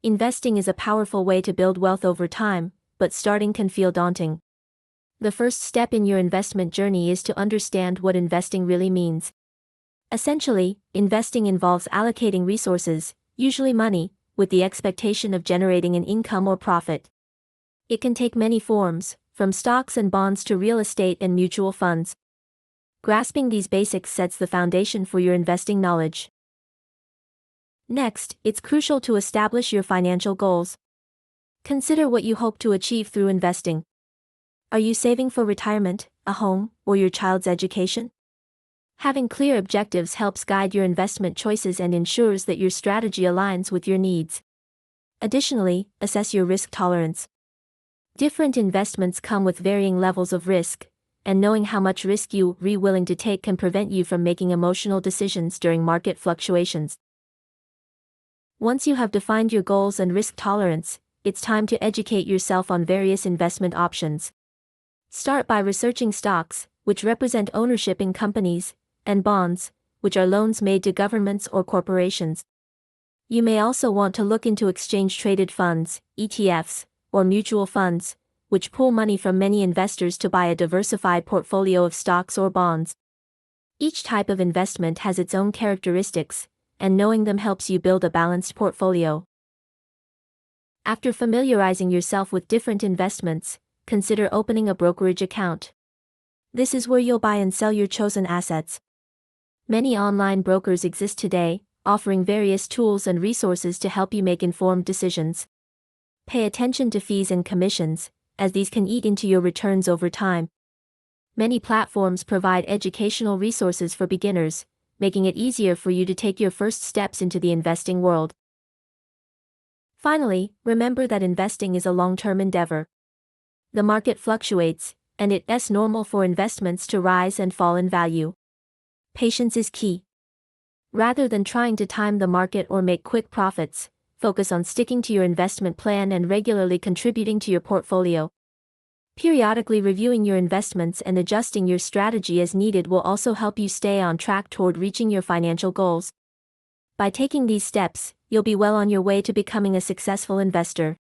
Investing is a powerful way to build wealth over time, but starting can feel daunting. The first step in your investment journey is to understand what investing really means. Essentially, investing involves allocating resources, usually money, with the expectation of generating an income or profit. It can take many forms, from stocks and bonds to real estate and mutual funds. Grasping these basics sets the foundation for your investing knowledge. Next, it's crucial to establish your financial goals. Consider what you hope to achieve through investing. Are you saving for retirement, a home, or your child's education? Having clear objectives helps guide your investment choices and ensures that your strategy aligns with your needs. Additionally, assess your risk tolerance. Different investments come with varying levels of risk, and knowing how much risk you are willing to take can prevent you from making emotional decisions during market fluctuations. Once you have defined your goals and risk tolerance, it's time to educate yourself on various investment options. Start by researching stocks, which represent ownership in companies, and bonds, which are loans made to governments or corporations. You may also want to look into exchange-traded funds, ETFs, or mutual funds, which pool money from many investors to buy a diversified portfolio of stocks or bonds. Each type of investment has its own characteristics, and knowing them helps you build a balanced portfolio. After familiarizing yourself with different investments, consider opening a brokerage account. This is where you'll buy and sell your chosen assets. Many online brokers exist today, offering various tools and resources to help you make informed decisions. Pay attention to fees and commissions, as these can eat into your returns over time. Many platforms provide educational resources for beginners, making it easier for you to take your first steps into the investing world. Finally, remember that investing is a long-term endeavor. The market fluctuates, and it's normal for investments to rise and fall in value. Patience is key. Rather than trying to time the market or make quick profits, focus on sticking to your investment plan and regularly contributing to your portfolio. Periodically reviewing your investments and adjusting your strategy as needed will also help you stay on track toward reaching your financial goals. By taking these steps, you'll be well on your way to becoming a successful investor.